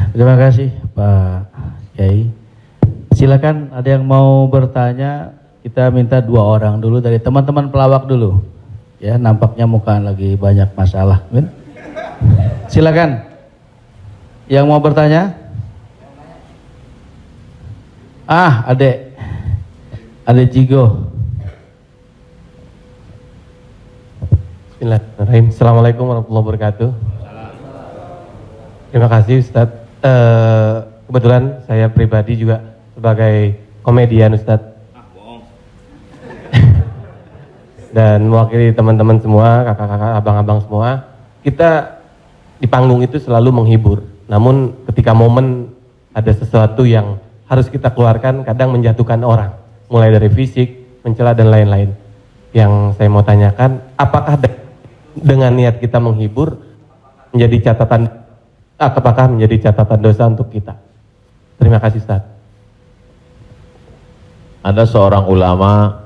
Terima kasih Pak Kiai. Silakan ada yang mau bertanya, kita minta 2 orang dulu dari teman-teman pelawak dulu. Ya, nampaknya muka lagi banyak masalah. Silakan. Yang mau bertanya? Adek Jigo. Bismillahirrahmanirrahim. Assalamualaikum warahmatullahi wabarakatuh. Terima kasih Ustadz. Kebetulan saya pribadi juga sebagai komedian Ustadz. Dan mewakili teman-teman semua, kakak-kakak, abang-abang semua. Kita di panggung itu selalu menghibur. Namun ketika momen ada sesuatu yang harus kita keluarkan, kadang menjatuhkan orang. Mulai dari fisik, mencela dan lain-lain. Yang saya mau tanyakan, apakah dengan niat kita menghibur menjadi catatan, apakah menjadi catatan dosa untuk kita? Terima kasih Ustaz. Ada seorang ulama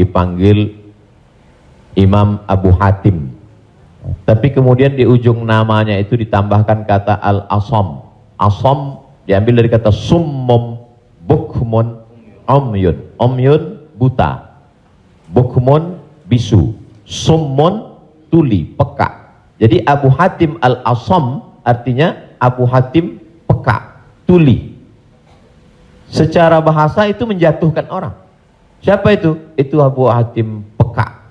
dipanggil Imam Abu Hatim, tapi kemudian di ujung namanya itu ditambahkan kata Al-Asam. Asam diambil dari kata summum, bukmun, omyun. Omyun buta, bukmun bisu, summun tuli, peka. Jadi Abu Hatim Al-Asam artinya Abu Hatim peka, tuli. Secara bahasa itu menjatuhkan orang. Siapa itu? Itu Abu Hatim peka,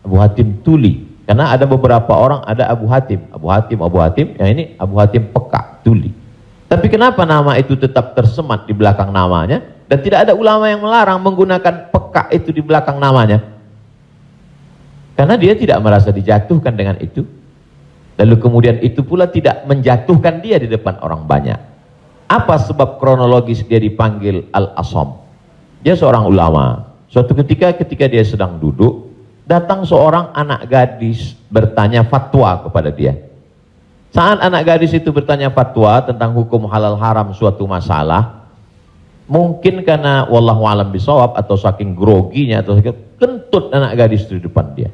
Abu Hatim tuli. Karena ada beberapa orang, ada Abu Hatim, yang ini Abu Hatim peka, tuli. Tapi kenapa nama itu tetap tersemat di belakang namanya, dan tidak ada ulama yang melarang menggunakan peka itu di belakang namanya? Karena dia tidak merasa dijatuhkan dengan itu. Lalu kemudian itu pula tidak menjatuhkan dia di depan orang banyak. Apa sebab kronologis dia dipanggil Al-Asam? Dia seorang ulama. Suatu ketika dia sedang duduk, datang seorang anak gadis bertanya fatwa kepada dia. Saat anak gadis itu bertanya fatwa tentang hukum halal haram suatu masalah, mungkin karena wallahu alam bisawab atau saking groginya atau kentut anak gadis itu di depan dia.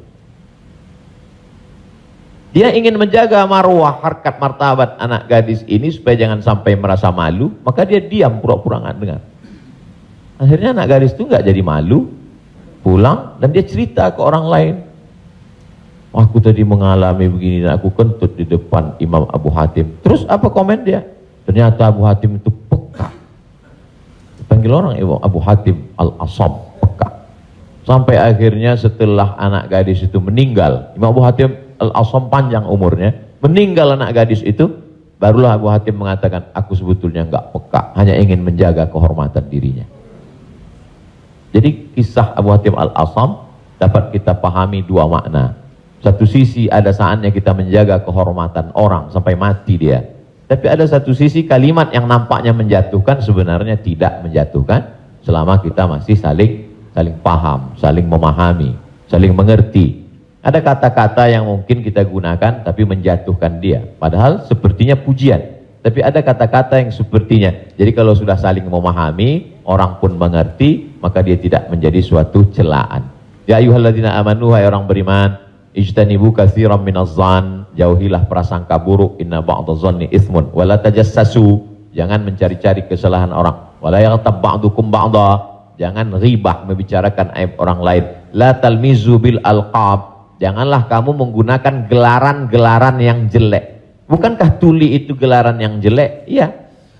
Dia ingin menjaga marwah, harkat, martabat anak gadis ini supaya jangan sampai merasa malu, maka dia diam, pura-pura nggak dengar. Akhirnya anak gadis itu nggak jadi malu, pulang dan dia cerita ke orang lain. Aku tadi mengalami begini dan aku kentut di depan Imam Abu Hatim. Terus apa komen dia? Ternyata Abu Hatim itu peka. Dipanggil orang Abu Hatim Al-Asam, peka. Sampai akhirnya setelah anak gadis itu meninggal, Imam Abu Hatim Al-Asam panjang umurnya, meninggal anak gadis itu, barulah Abu Hatim mengatakan, aku sebetulnya nggak peka, hanya ingin menjaga kehormatan dirinya. Jadi kisah Abu Hatim Al-Asam dapat kita pahami 2 makna. Satu sisi ada saatnya kita menjaga kehormatan orang sampai mati dia. Tapi ada satu sisi kalimat yang nampaknya menjatuhkan sebenarnya tidak menjatuhkan selama kita masih saling paham, saling memahami, saling mengerti. Ada kata-kata yang mungkin kita gunakan tapi menjatuhkan dia. Padahal sepertinya pujian. Tapi ada kata-kata yang sepertinya. Jadi kalau sudah saling memahami, orang pun mengerti, maka dia tidak menjadi suatu celaan. Ya ayyuhalladzina amanu, hai orang beriman, ijtanibu katsiran minadh-dhann, jauhilah prasangka buruk, inna ba'dadh-dhanni itsmun, wala tajassasu, jangan mencari-cari kesalahan orang, wala yaghtab ba'dukum ba'dha, jangan ribah membicarakan aib orang lain, la talmizu bil alqab, janganlah kamu menggunakan gelaran-gelaran yang jelek. Bukankah tuli itu gelaran yang jelek? Iya.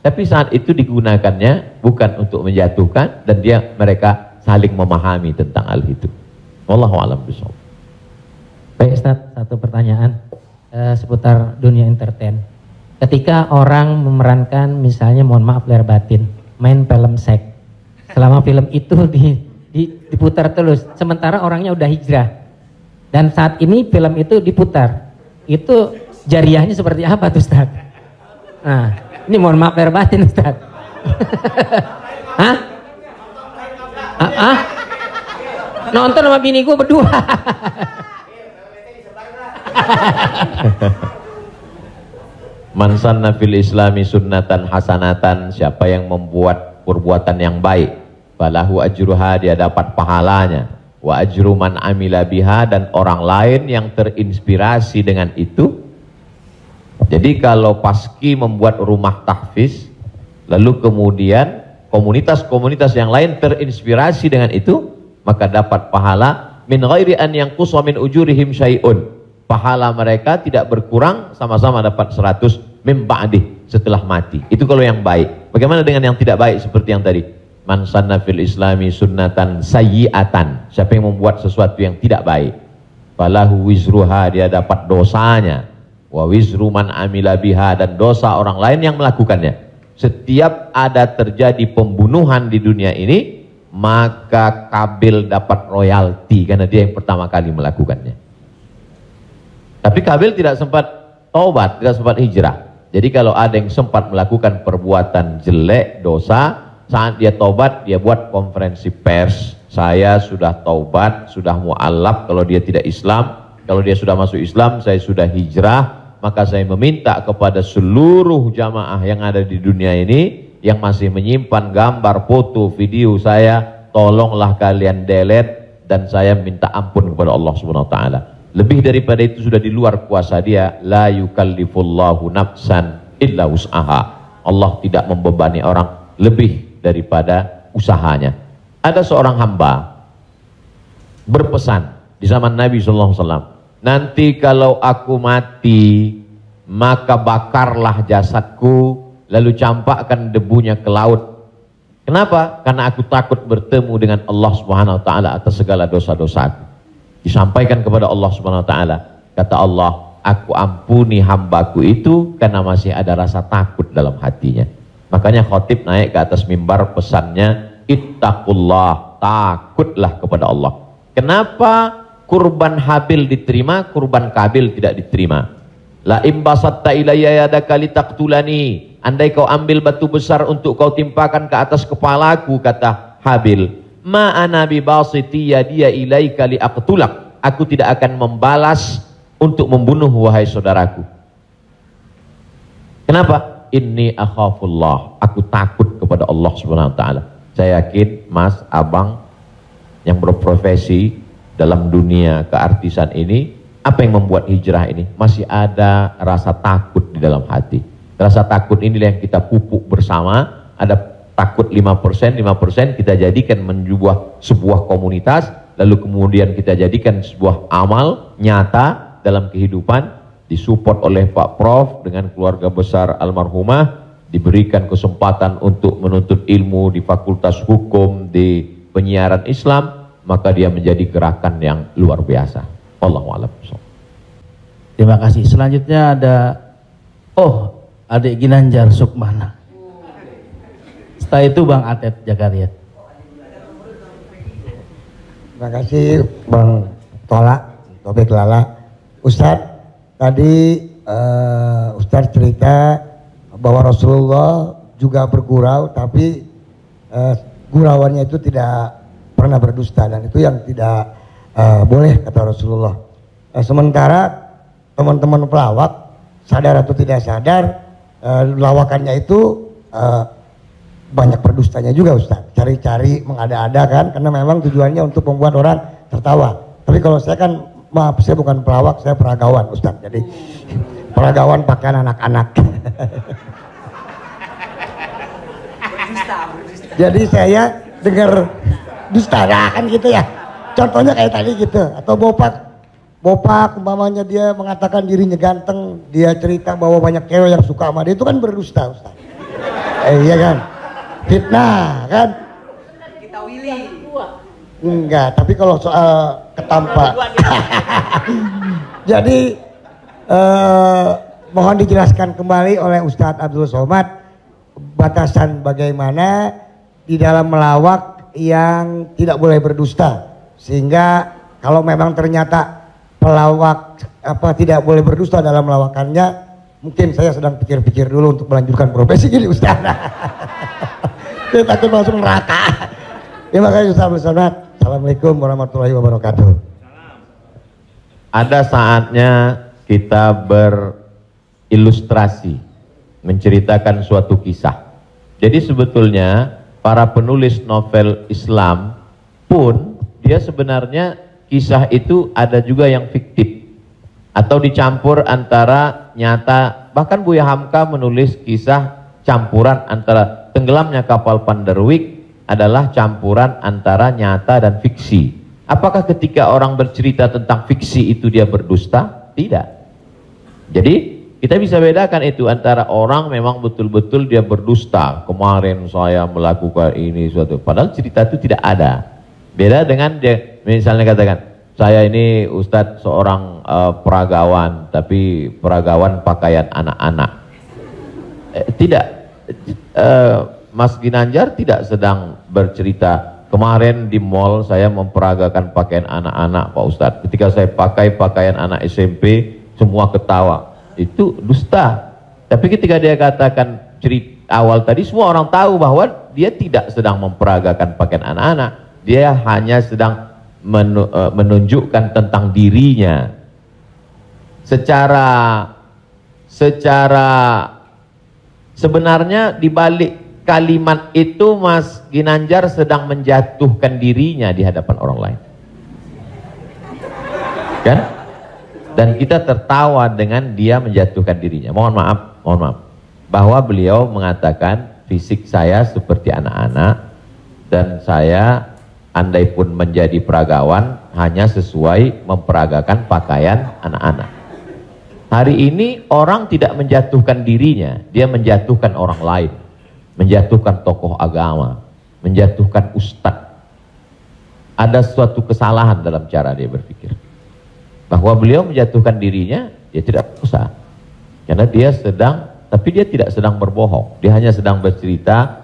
Tapi saat itu digunakannya bukan untuk menjatuhkan, dan mereka saling memahami tentang hal itu. Wallahu a'lam bishawab. Baik Ustaz, satu pertanyaan seputar dunia entertain. Ketika orang memerankan misalnya, mohon maaf lahir batin, main film seks, selama film itu diputar terus, sementara orangnya udah hijrah, dan saat ini film itu diputar, itu jariahnya seperti apa tuh Ustaz? Nah, ini mohon maaf lahir batin Ustaz. Hah? Nonton sama bini gue berdua. Man sanna fil islami sunnatan hasanatan, siapa yang membuat perbuatan yang baik, falahu ajruha, dia dapat pahalanya, wa ajru man amila biha, dan orang lain yang terinspirasi dengan itu Jadi kalau Paski membuat rumah tahfiz, lalu kemudian komunitas-komunitas yang lain terinspirasi dengan itu, maka dapat pahala min ghairi an yanqusa min ujurihim syai'un. Pahala mereka tidak berkurang, sama-sama dapat 100 mim ba'dih, setelah mati. Itu kalau yang baik. Bagaimana dengan yang tidak baik seperti yang tadi? Man sanna fil islami sunnatan sayyi'atan. Siapa yang membuat sesuatu yang tidak baik, falahu wizruha, dia dapat dosanya, wa wizru man amila biha, dan dosa orang lain yang melakukannya. Setiap ada terjadi pembunuhan di dunia ini, maka Kabil dapat royalti karena dia yang pertama kali melakukannya. Tapi Kabil tidak sempat taubat, tidak sempat hijrah. Jadi kalau ada yang sempat melakukan perbuatan jelek, dosa, saat dia taubat, dia buat konferensi pers. Saya sudah taubat, sudah mu'alaf kalau dia tidak Islam. Kalau dia sudah masuk Islam, saya sudah hijrah. Maka saya meminta kepada seluruh jamaah yang ada di dunia ini, yang masih menyimpan gambar, foto, video saya, tolonglah kalian delete, dan saya minta ampun kepada Allah Subhanahu wa taala. Lebih daripada itu sudah di luar kuasa dia. La yukallifullahu nafsan illa wus'aha. Allah tidak membebani orang lebih daripada usahanya. Ada seorang hamba berpesan di zaman Nabi SAW, nanti kalau aku mati, maka bakarlah jasadku, lalu campakkan debunya ke laut. Kenapa? Karena aku takut bertemu dengan Allah Subhanahu wa taala atas segala dosa-dosaku. Disampaikan kepada Allah Subhanahu wa taala, kata Allah, aku ampuni hambaku itu karena masih ada rasa takut dalam hatinya. Makanya khotib naik ke atas mimbar, pesannya ittaqullah, takutlah kepada Allah. Kenapa kurban Habil diterima, kurban Kabil tidak diterima? La imbasatta ilayya yadaka litaqtulani, andai kau ambil batu besar untuk kau timpakan ke atas kepalaku, kata Habil, ma ana bibasiti yadiya ilaika liaqtulak, aku tidak akan membalas untuk membunuh wahai saudaraku. Kenapa? Inni akhafullah, aku takut kepada Allah Subhanahu wa taala. Saya yakin Mas, Abang yang berprofesi dalam dunia keartisan ini, apa yang membuat hijrah ini? Masih ada rasa takut di dalam hati. Rasa takut inilah yang kita pupuk bersama. Ada takut 5%, 5% kita jadikan menjadi sebuah komunitas, lalu kemudian kita jadikan sebuah amal nyata dalam kehidupan, disupport oleh Pak Prof dengan keluarga besar almarhumah, diberikan kesempatan untuk menuntut ilmu di Fakultas Hukum, di penyiaran Islam, maka dia menjadi gerakan yang luar biasa. Allahu a'lam. Terima kasih. Selanjutnya ada adik Ginanjar Sukmana. Setelah itu Bang Atet Jakaria. Terima kasih Bang Tola, Tobek Lala. Ustadz, tadi Ustadz cerita bahwa Rasulullah juga bergurau, tapi gurauannya itu tidak pernah berdusta, dan itu yang tidak boleh, kata Rasulullah. Sementara teman-teman pelawak, sadar atau tidak sadar, lawakannya itu banyak berdustanya juga Ustaz. Cari-cari, mengada-ada kan, karena memang tujuannya untuk membuat orang tertawa. Tapi kalau saya kan, maaf, saya bukan pelawak, saya peragawan Ustaz. Jadi peragawan pakaian anak-anak. Jadi saya dengar dusta kan gitu ya. Contohnya kayak tadi gitu. Atau Bopak umpamanya dia mengatakan dirinya ganteng, dia cerita bahwa banyak cewek yang suka sama dia, itu kan berdusta Ustaz. Iya kan? Fitnah kan? Kita Willy. Enggak, tapi kalau soal ketampak. Jadi mohon dijelaskan kembali oleh Ustadz Abdul Somad batasan bagaimana di dalam melawak yang tidak boleh berdusta, sehingga kalau memang ternyata pelawak tidak boleh berdusta dalam melawakannya, mungkin saya sedang pikir-pikir dulu untuk melanjutkan profesi ini Ustaz. Saya takut masuk neraka. Terima kasih Ustaz Abdul Somad. Assalamualaikum warahmatullahi wabarakatuh. Ada saatnya kita berilustrasi, menceritakan suatu kisah. Jadi sebetulnya para penulis novel Islam pun dia sebenarnya kisah itu ada juga yang fiktif atau dicampur antara nyata. bahkan Buya Hamka menulis kisah campuran antara tenggelamnya kapal Panderwick adalah campuran antara nyata dan fiksi. Apakah ketika orang bercerita tentang fiksi itu dia berdusta? Tidak. Jadi kita bisa bedakan itu antara orang memang betul-betul dia berdusta. Kemarin saya melakukan ini suatu, padahal cerita itu tidak ada. Beda dengan dia misalnya katakan, saya ini Ustadz seorang peragawan, tapi peragawan pakaian anak-anak. Tidak, Mas Ginanjar tidak sedang bercerita, kemarin di mall saya memperagakan pakaian anak-anak Pak Ustadz. Ketika saya pakai pakaian anak SMP, semua ketawa. Itu dusta. Tapi ketika dia katakan cerita awal tadi, semua orang tahu bahwa dia tidak sedang memperagakan pakaian anak-anak. Dia hanya sedang menunjukkan tentang dirinya. Secara sebenarnya di balik kalimat itu Mas Ginanjar sedang menjatuhkan dirinya di hadapan orang lain. Kan? Dan kita tertawa dengan dia menjatuhkan dirinya. Mohon maaf, bahwa beliau mengatakan fisik saya seperti anak-anak dan saya andai pun menjadi peragawan hanya sesuai memperagakan pakaian anak-anak. Hari ini orang tidak menjatuhkan dirinya, dia menjatuhkan orang lain, menjatuhkan tokoh agama, menjatuhkan ustadz. Ada suatu kesalahan dalam cara dia berpikir. Bahwa beliau menjatuhkan dirinya, dia tidak usah. Karena dia sedang, tapi dia tidak sedang berbohong. Dia hanya sedang bercerita.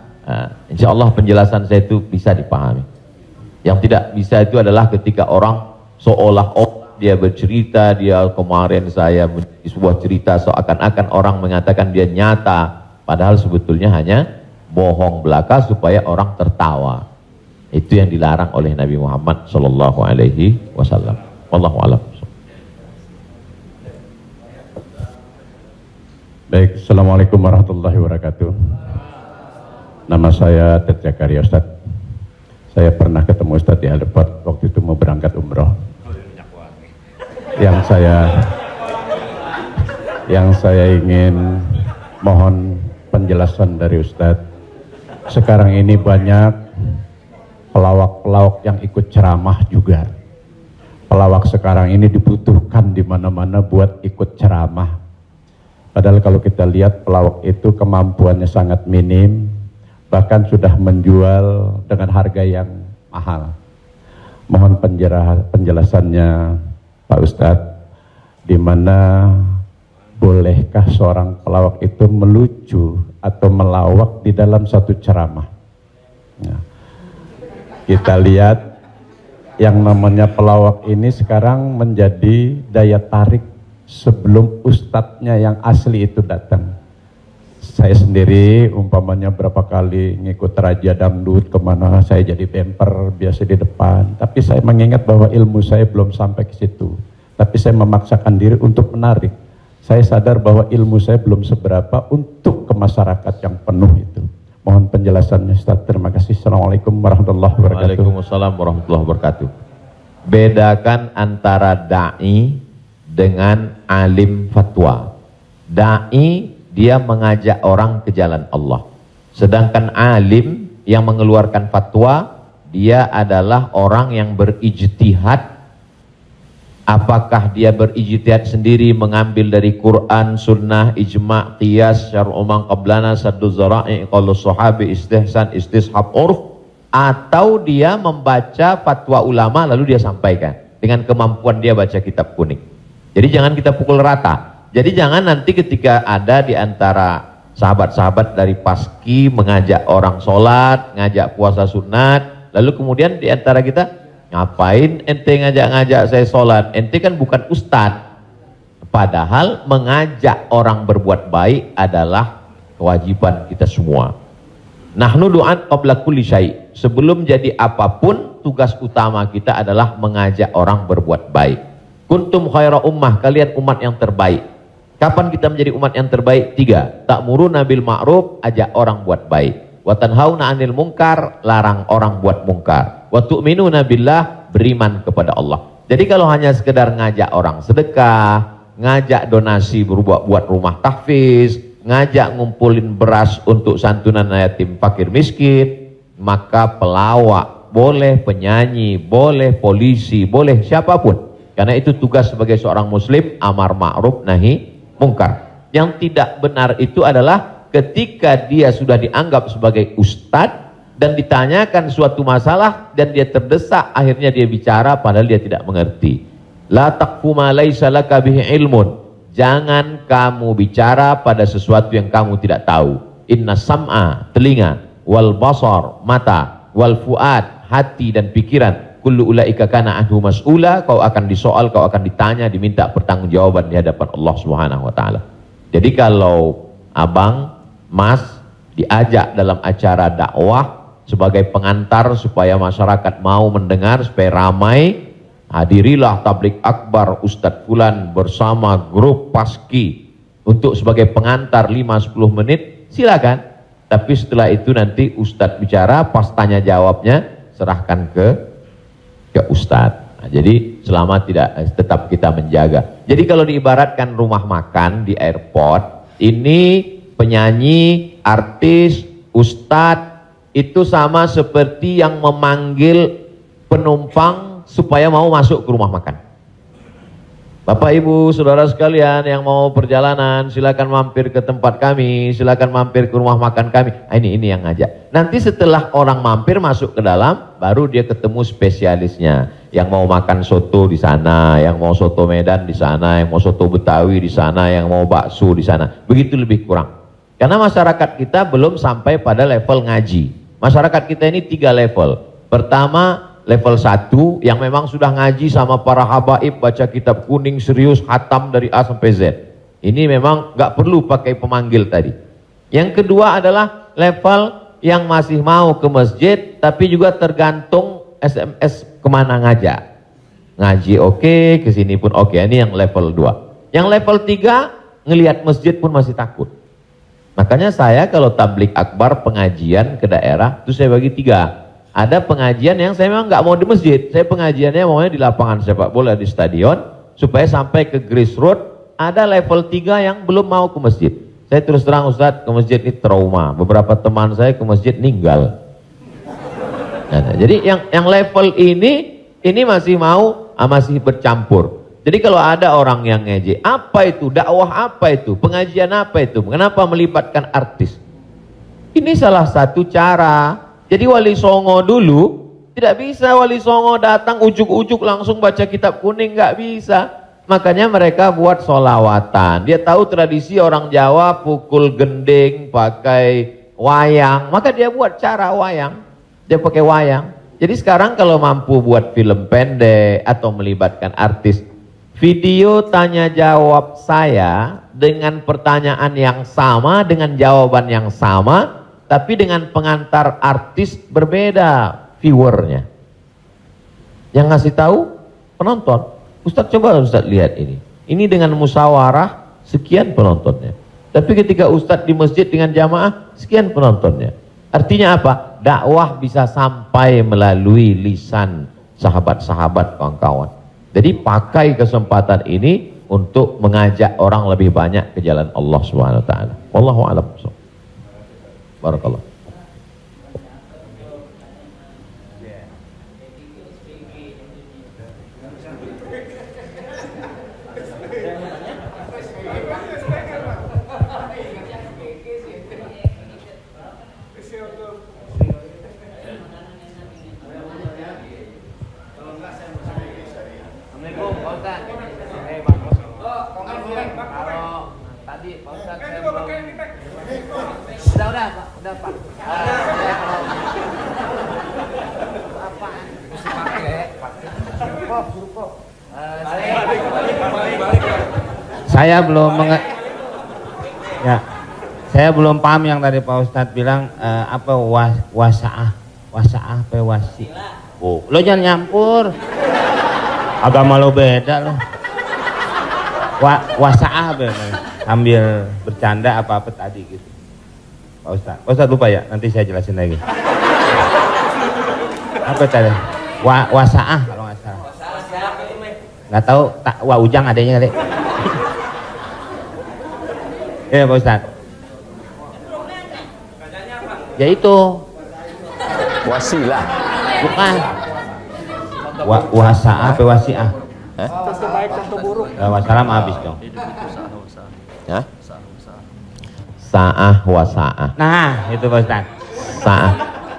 Insya Allah penjelasan saya itu bisa dipahami. Yang tidak bisa itu adalah ketika orang seolah-olah dia bercerita, dia kemarin saya menjadi sebuah cerita seakan-akan orang mengatakan dia nyata. Padahal sebetulnya hanya bohong belaka supaya orang tertawa. Itu yang dilarang oleh Nabi Muhammad SAW. Wallahu a'lam. Baik, Assalamualaikum warahmatullahi wabarakatuh. Nama saya Ted Zakaria Ustadz. Saya pernah ketemu Ustadz di airport waktu itu mau berangkat umroh. Yang saya ingin mohon penjelasan dari Ustadz. Sekarang ini banyak pelawak-pelawak yang ikut ceramah juga. Pelawak sekarang ini dibutuhkan di mana-mana buat ikut ceramah. Padahal kalau kita lihat pelawak itu kemampuannya sangat minim, bahkan sudah menjual dengan harga yang mahal. Mohon penjelasannya Pak Ustadz, di mana bolehkah seorang pelawak itu melucu atau melawak di dalam satu ceramah? Nah, kita lihat yang namanya pelawak ini sekarang menjadi daya tarik sebelum ustadznya yang asli itu datang. Saya sendiri umpamanya berapa kali ngikut raja dangdut kemana, saya jadi bemper biasa di depan, tapi saya mengingat bahwa ilmu saya belum sampai ke situ, tapi saya memaksakan diri untuk menarik. Saya sadar bahwa ilmu saya belum seberapa untuk ke masyarakat yang penuh itu. Mohon penjelasannya Ustaz. Terima kasih. Assalamualaikum warahmatullahi wabarakatuh. Waalaikumsalam warahmatullahi wabarakatuh. Bedakan antara da'i dengan alim fatwa. Da'i dia mengajak orang ke jalan Allah. Sedangkan alim yang mengeluarkan fatwa, dia adalah orang yang berijtihad. Apakah dia berijtihad sendiri mengambil dari Quran, sunnah, ijma', qiyas, syar'u man qablana, saddu zara'i, qaulus sahabi, istihsan, istishab, urf, atau dia membaca fatwa ulama lalu dia sampaikan dengan kemampuan dia baca kitab kuning. Jadi jangan kita pukul rata. Jadi jangan nanti ketika ada di antara sahabat-sahabat dari Paski mengajak orang sholat, ngajak puasa sunat, lalu kemudian di antara kita, ngapain ente ngajak-ngajak saya sholat? Ente kan bukan ustadz. Padahal mengajak orang berbuat baik adalah kewajiban kita semua. Nahnu du'an qabla kulli syai'. Sebelum jadi apapun, tugas utama kita adalah mengajak orang berbuat baik. Kuntum khaira ummah, kalian umat yang terbaik. Kapan kita menjadi umat yang terbaik? 3. Ta'muruna bil ma'ruf, ajak orang buat baik. Wa tanhauna 'anil munkar, larang orang buat mungkar. Wa tu'minuna billah, beriman kepada Allah. Jadi kalau hanya sekedar ngajak orang sedekah, ngajak donasi buat rumah tahfiz, ngajak ngumpulin beras untuk santunan yatim fakir miskin, maka pelawak boleh, penyanyi boleh, polisi boleh, siapapun. Karena itu tugas sebagai seorang muslim, amar ma'ruf nahi mungkar. Yang tidak benar itu adalah ketika dia sudah dianggap sebagai ustadz dan ditanyakan suatu masalah dan dia terdesak, akhirnya dia bicara padahal dia tidak mengerti. La taqfu ma laisa laka bihi ilmun. Jangan kamu bicara pada sesuatu yang kamu tidak tahu. Inna sam'a, telinga, wal basar, mata, wal fuad, hati dan pikiran, kullu ulaika kana anhu mas'ula, kau akan disoal, kau akan ditanya, diminta pertanggungjawaban di hadapan Allah Subhanahu wa taala. Jadi kalau abang, mas diajak dalam acara dakwah sebagai pengantar supaya masyarakat mau mendengar, supaya ramai, hadirilah tablik akbar Ustadz Fulan bersama grup paski untuk sebagai pengantar 5-10 menit, silakan. Tapi setelah itu nanti Ustadz bicara, pas tanya jawabnya serahkan ke Ustadz. Nah, jadi selama tetap kita menjaga. Jadi kalau diibaratkan rumah makan di airport, ini penyanyi, artis, Ustadz itu sama seperti yang memanggil penumpang supaya mau masuk ke rumah makan. Bapak Ibu saudara sekalian yang mau perjalanan, silakan mampir ke tempat kami, silakan mampir ke rumah makan kami. Ini yang ngajak. Nanti setelah orang mampir masuk ke dalam, baru dia ketemu spesialisnya. Yang mau makan soto di sana, yang mau soto Medan di sana, yang mau soto Betawi di sana, yang mau bakso di sana. Begitu lebih kurang. Karena masyarakat kita belum sampai pada level ngaji. Masyarakat kita ini 3 level. Pertama, level 1 yang memang sudah ngaji sama para habaib, baca kitab kuning serius, hatam dari A sampai Z. Ini memang nggak perlu pakai pemanggil tadi. Yang kedua adalah level yang masih mau ke masjid tapi juga tergantung SMS kemana ngajak. Ngaji oke, kesini pun oke. Ini yang level 2. Yang level 3 ngelihat masjid pun masih takut. Makanya saya kalau tablik akbar pengajian ke daerah itu saya bagi 3. Ada pengajian yang saya memang nggak mau di masjid, saya pengajiannya maunya di lapangan sepak bola, di stadion, supaya sampai ke grassroots. Ada level 3 yang belum mau ke masjid. Saya terus terang Ustadz, ke masjid ini trauma. Beberapa teman saya ke masjid ninggal. Nah, jadi yang level ini masih mau, masih bercampur. Jadi kalau ada orang yang ngejek, apa itu dakwah, apa itu pengajian, apa itu, kenapa melibatkan artis? Ini salah satu cara. Jadi Wali Songo dulu tidak bisa Wali Songo datang ujuk-ujuk langsung baca kitab kuning, nggak bisa. Makanya mereka buat solawatan. Dia tahu tradisi orang Jawa pukul gending pakai wayang, maka dia buat cara wayang. Dia pakai wayang. Jadi sekarang kalau mampu buat film pendek atau melibatkan artis, video tanya jawab saya dengan pertanyaan yang sama, dengan jawaban yang sama, tapi dengan pengantar artis berbeda viewernya. Yang ngasih tahu penonton. Ustadz coba Ustadz lihat ini. Ini dengan musyawarah sekian penontonnya. Tapi ketika Ustadz di masjid dengan jamaah sekian penontonnya. Artinya apa? Dakwah bisa sampai melalui lisan sahabat-sahabat kawan-kawan. Jadi pakai kesempatan ini untuk mengajak orang lebih banyak ke jalan Allah Subhanahu wa taala. Wallahu a'lam. Barakallah. Udah Pak. Saya belum saya belum paham yang tadi Pak Ustadz bilang apa wasaah apa wasi. Oh, lo jangan nyampur. Agama lo beda lo. Wasaah sambil bercanda apa tadi gitu. Pak Ustadz lupa ya, nanti saya jelasin lagi. Apa tadi? Wasaah kalau nggak salah. Nggak tahu, ujang adanya kali. Ya Pak Ustadz. Ya itu. Wasilah. Bukan. Wasa'ah apa wasi'ah? Wassalam habis dong. Hah? Sa'ah wasa'ah. Nah, itu Pak Ustaz. Sa'ah.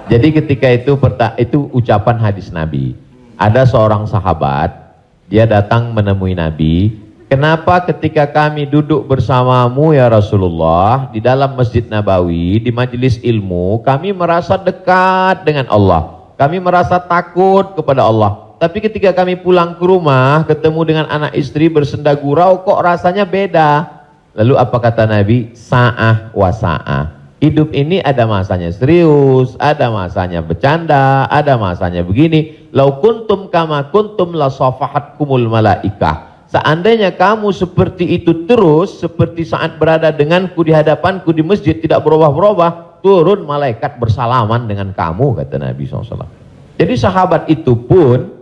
Jadi ketika itu ucapan hadis Nabi. Ada seorang sahabat, dia datang menemui Nabi. Kenapa ketika kami duduk bersamamu ya Rasulullah di dalam Masjid Nabawi, di majelis ilmu, kami merasa dekat dengan Allah. Kami merasa takut kepada Allah. Tapi ketika kami pulang ke rumah, ketemu dengan anak istri bersenda gurau, kok rasanya beda. Lalu apa kata Nabi? Sa'ah wa sa'ah. Hidup ini ada masanya serius, ada masanya bercanda, ada masanya begini. Lau kuntum kama kuntum la safahatkumul malaikah. Seandainya kamu seperti itu terus, seperti saat berada denganku di hadapanku di masjid, tidak berubah-berubah, turun malaikat bersalaman dengan kamu, kata Nabi SAW. Jadi sahabat itu pun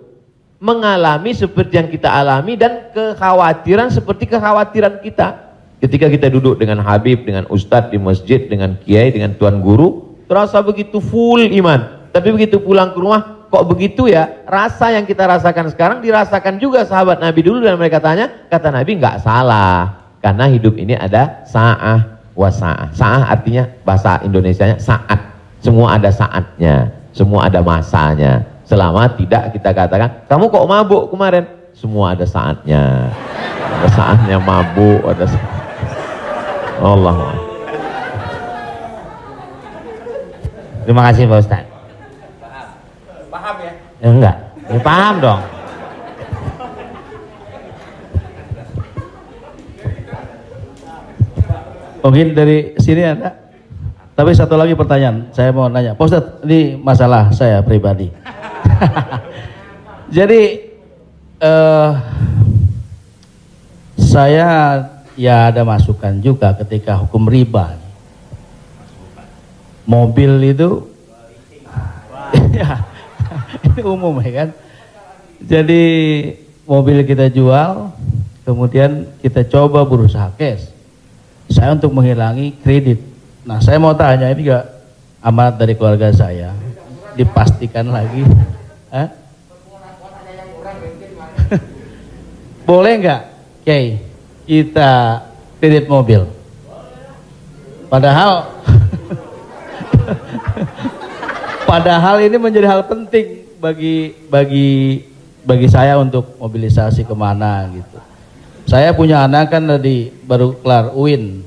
mengalami seperti yang kita alami dan kekhawatiran seperti kekhawatiran kita. Ketika kita duduk dengan Habib, dengan Ustadz di masjid, dengan Kiai, dengan Tuan Guru, terasa begitu full iman. Tapi begitu pulang ke rumah, kok begitu ya? Rasa yang kita rasakan sekarang dirasakan juga sahabat Nabi dulu, dan mereka tanya, kata Nabi nggak salah. Karena hidup ini ada sa'ah wa sa'ah. Sa'ah artinya bahasa Indonesianya saat. Semua ada saatnya, semua ada masanya. Selama tidak kita katakan, kamu kok mabuk kemarin? Semua ada saatnya. Ada saatnya mabuk, ada saatnya. Allah. Terima kasih Pak Ustaz. Paham ya? Ya, enggak, ya, paham dong. Mungkin dari sini ada. Tapi satu lagi pertanyaan, saya mau nanya. Pak Ustadz, ini masalah saya pribadi. Jadi saya ya ada masukan juga ketika hukum riba. Mobil itu ya, ini umum ya kan. Jadi mobil kita jual, kemudian kita coba berusaha cash. Saya untuk menghilangi kredit. Nah, saya mau tanya, ini juga amanat dari keluarga saya, dipastikan lagi. Boleh nggak, Kiai, kita kredit mobil? Padahal ini menjadi hal penting bagi saya untuk mobilisasi kemana gitu. Saya punya anak kan baru kelar UIN.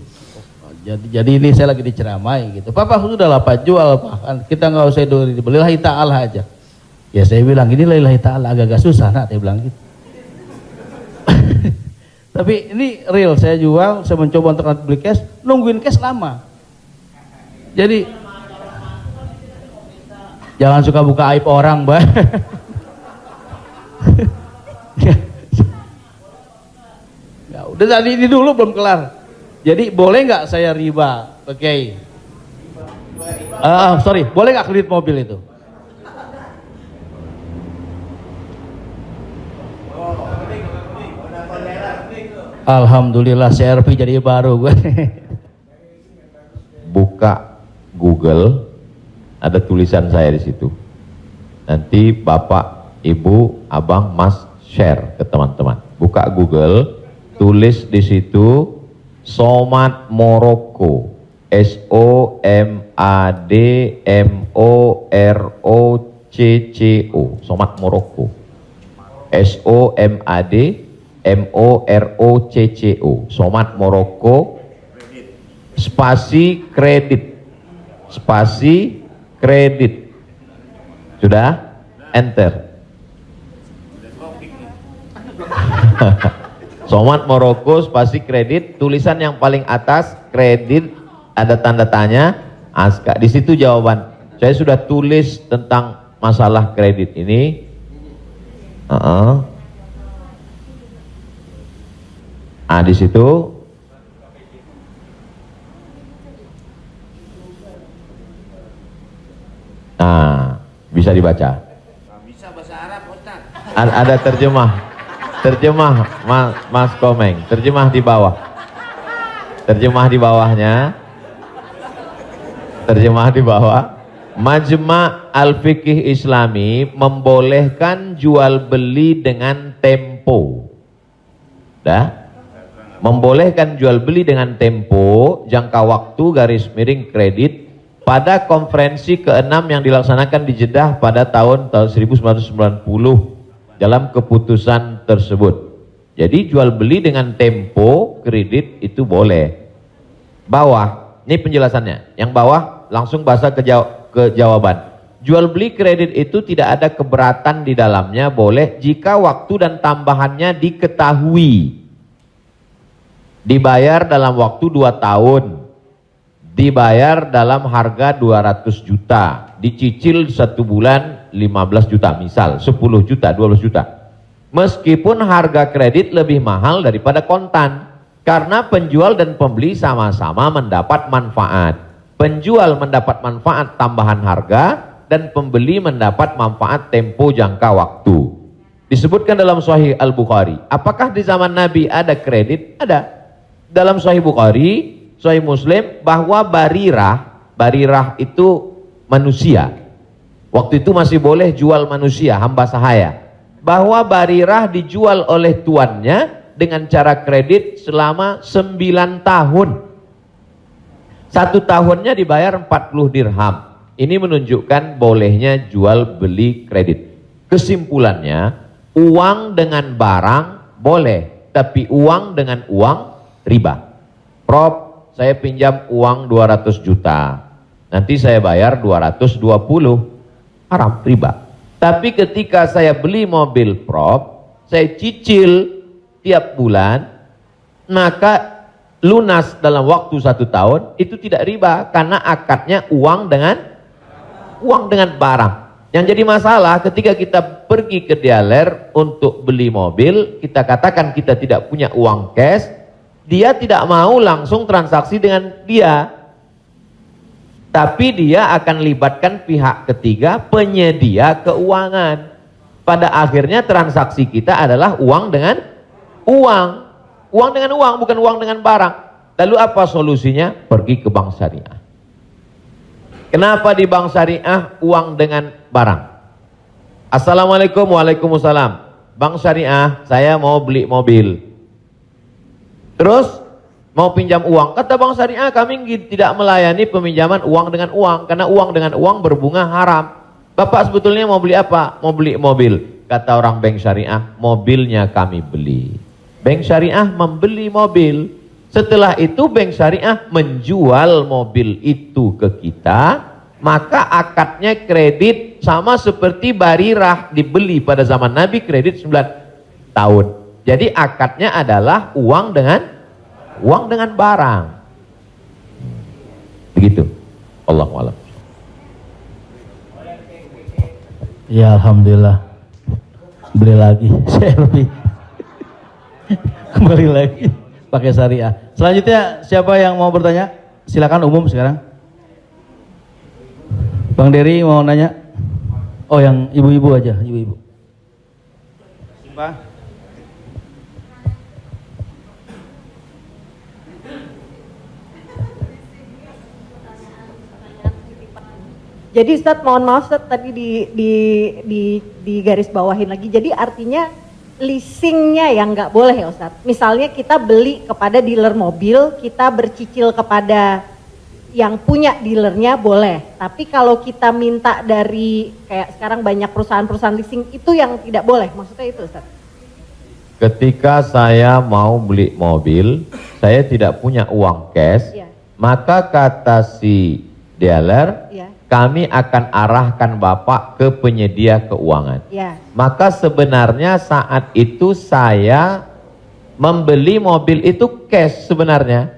Jadi ini saya lagi diceramai gitu. Papa sudah lah Pak, jual Pak. Kita nggak usah dibeli, lillahi ta'ala aja. Ya saya bilang ini lillahi ta'ala, agak-agak susah nak, saya bilang gitu. Tapi ini real, saya jual, saya mencoba untuk beli cash, nungguin cash lama. Jadi jangan suka buka aib orang, Mbak. Ya, udah tadi ini dulu belum kelar. Jadi boleh nggak saya riba, Oke. Sorry, boleh nggak kredit mobil itu? Alhamdulillah CRV jadi baru gue. Buka Google, ada tulisan saya di situ. Nanti Bapak, Ibu, Abang, Mas share ke teman-teman. Buka Google, tulis di situ Somad Morocco, SOMADMOROCCO, Somad Morocco, SOMADMOROCCO, Somad Morocco, spasi kredit, sudah, enter. Somad Morocco spasi kredit, tulisan yang paling atas kredit, ada tanda tanya, aska. Di situ jawaban. Saya sudah tulis tentang masalah kredit ini. Di situ. Nah, bisa dibaca. Bisa bahasa Arab, Ustaz. Ada terjemah Mas Komeng, terjemah di bawah. Terjemah di bawahnya. Terjemah di bawah. Majma' Al-Fiqih Islami membolehkan jual beli dengan tempo. Dah? Membolehkan jual beli dengan tempo, jangka waktu, garis miring kredit pada konferensi ke-6 yang dilaksanakan di Jeddah pada tahun 1990 dalam keputusan tersebut. Jadi jual beli dengan tempo kredit itu boleh. Bawah, ini penjelasannya. Yang bawah langsung bahasa ke jawaban. Jual beli kredit itu tidak ada keberatan di dalamnya, boleh jika waktu dan tambahannya diketahui. Dibayar dalam waktu 2 tahun. Dibayar dalam harga 200 juta. Dicicil 1 bulan 15 juta misal, 10 juta, 12 juta. Meskipun harga kredit lebih mahal daripada kontan. Karena penjual dan pembeli sama-sama mendapat manfaat. Penjual mendapat manfaat tambahan harga dan pembeli mendapat manfaat tempo jangka waktu. Disebutkan dalam Sahih Al-Bukhari. Apakah di zaman Nabi ada kredit? Ada. Dalam Sahih Bukhari, Sahih Muslim, bahwa barirah itu manusia. Waktu itu masih boleh jual manusia, hamba sahaya. Bahwa barirah dijual oleh tuannya dengan cara kredit selama 9 tahun. 1 tahunnya dibayar 40 dirham. Ini menunjukkan bolehnya jual beli kredit. Kesimpulannya, uang dengan barang boleh, tapi uang dengan uang riba. Prof, saya pinjam uang 200 juta. Nanti saya bayar 220. Haram, riba. Tapi ketika saya beli mobil, Prof, saya cicil tiap bulan, maka lunas dalam waktu 1 tahun, itu tidak riba karena akadnya uang dengan barang. Yang jadi masalah ketika kita pergi ke dealer untuk beli mobil, kita katakan kita tidak punya uang cash, dia tidak mau langsung transaksi dengan dia, tapi dia akan libatkan pihak ketiga, penyedia keuangan. Pada akhirnya transaksi kita adalah uang dengan uang. Uang dengan uang, bukan uang dengan barang. Lalu apa solusinya? Pergi ke bank syariah. Kenapa di bank syariah uang dengan barang? Assalamualaikum, waalaikumsalam. Bank syariah, saya mau beli mobil. Terus mau pinjam uang. Kata bank syariah, kami tidak melayani peminjaman uang dengan uang. Karena uang dengan uang berbunga haram. Bapak sebetulnya mau beli apa? Mau beli mobil. Kata orang bank syariah, mobilnya kami beli. Bank syariah membeli mobil. Setelah itu bank syariah menjual mobil itu ke kita, maka akadnya kredit sama seperti barirah dibeli pada zaman Nabi, kredit 9 tahun. Jadi akadnya adalah uang dengan barang. Begitu. Allahu a'lam. Ya alhamdulillah. Beli lagi, saya lebih kembali lagi pakai syariah. Selanjutnya siapa yang mau bertanya? Silakan umum sekarang. Bang Dery mau nanya? Oh, yang ibu-ibu aja, ibu-ibu. Pak. Jadi Ustadz, mohon maaf Ustadz, tadi di garis bawahin lagi. Jadi artinya leasingnya yang nggak boleh ya Ustadz. Misalnya kita beli kepada dealer mobil, kita bercicil kepada yang punya dealernya boleh. Tapi kalau kita minta dari kayak sekarang banyak perusahaan-perusahaan leasing, itu yang tidak boleh. Maksudnya itu Ustadz. Ketika saya mau beli mobil, saya tidak punya uang cash, maka kata si dealer, kami akan arahkan Bapak ke penyedia keuangan. Maka sebenarnya saat itu saya membeli mobil itu cash sebenarnya.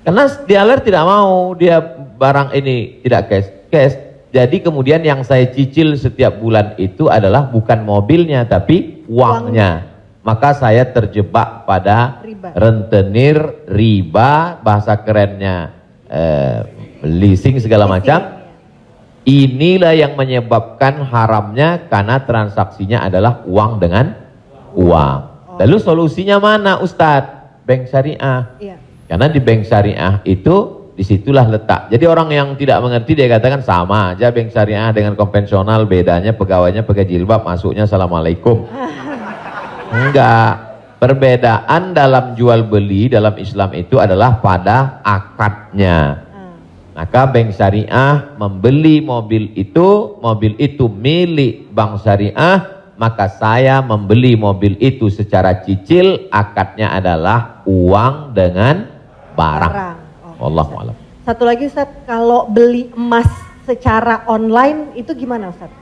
Karena dealer tidak mau dia barang ini tidak cash. Jadi kemudian yang saya cicil setiap bulan itu adalah bukan mobilnya tapi uangnya. Maka saya terjebak pada rentenir, riba, bahasa kerennya leasing segala macam. Inilah yang menyebabkan haramnya karena transaksinya adalah uang dengan uang. Lalu solusinya mana Ustadz? bank syariah. Iya. Karena di bank syariah itu disitulah letak. Jadi orang yang tidak mengerti dia katakan sama aja bank syariah dengan konvensional, bedanya pegawainya pakai jilbab, masuknya assalamualaikum. Enggak. Perbedaan dalam jual beli dalam Islam itu adalah pada akadnya. Maka bank syariah membeli mobil itu milik bank syariah, maka saya membeli mobil itu secara cicil, akadnya adalah uang dengan barang. Wallahu a'lam. Satu lagi Ustaz, kalau beli emas secara online itu gimana Ustaz?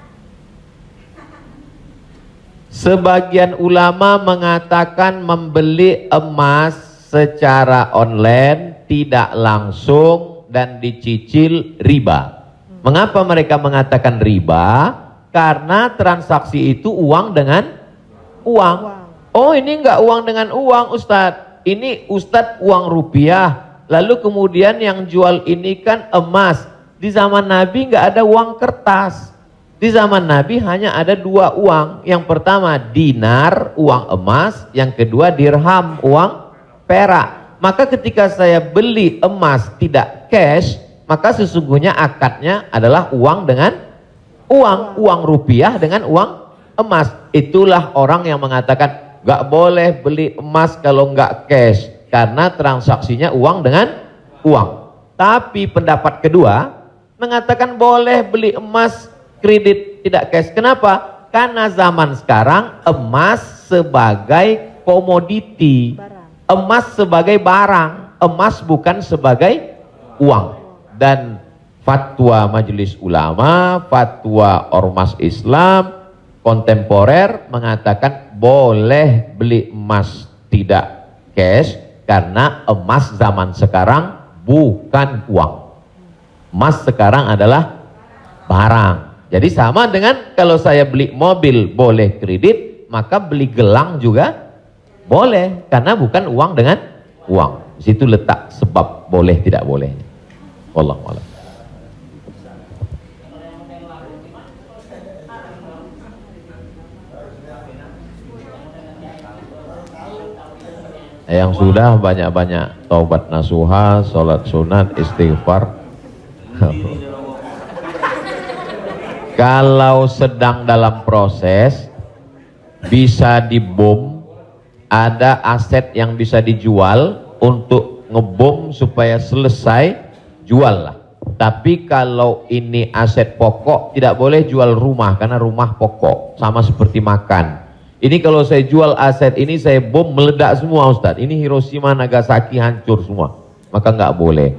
Sebagian ulama mengatakan membeli emas secara online tidak langsung dan dicicil riba. Mengapa mereka mengatakan riba? Karena transaksi itu uang dengan uang. Oh, ini enggak uang dengan uang Ustadz. Ini Ustadz uang rupiah. Lalu kemudian yang jual ini kan emas. Di zaman Nabi enggak ada uang kertas. Di zaman Nabi hanya ada dua uang. Yang pertama dinar, uang emas. Yang kedua dirham, uang perak. Maka ketika saya beli emas tidak cash, maka sesungguhnya akadnya adalah uang dengan uang rupiah dengan uang emas. Itulah orang yang mengatakan gak boleh beli emas kalau gak cash, karena transaksinya uang dengan uang. Tapi pendapat kedua mengatakan boleh beli emas kredit tidak cash. Kenapa? Karena zaman sekarang emas sebagai komoditi, emas sebagai barang, emas bukan sebagai uang. Dan fatwa Majelis Ulama, fatwa Ormas Islam kontemporer mengatakan boleh beli emas tidak cash karena emas zaman sekarang bukan uang. Emas sekarang adalah barang. Jadi sama dengan kalau saya beli mobil boleh kredit, maka beli gelang juga boleh karena bukan uang dengan uang. Di situ letak sebab boleh tidak boleh. Wallahu a'lam. Yang sudah banyak-banyak taubat nasuha, sholat sunat, istighfar. Kalau sedang dalam proses bisa dibom, ada aset yang bisa dijual untuk ngebom supaya selesai, jual lah. Tapi kalau ini aset pokok tidak boleh jual rumah karena rumah pokok, sama seperti makan. Ini kalau saya jual aset ini saya bom meledak semua Ustadz. Ini Hiroshima Nagasaki hancur semua, maka nggak boleh.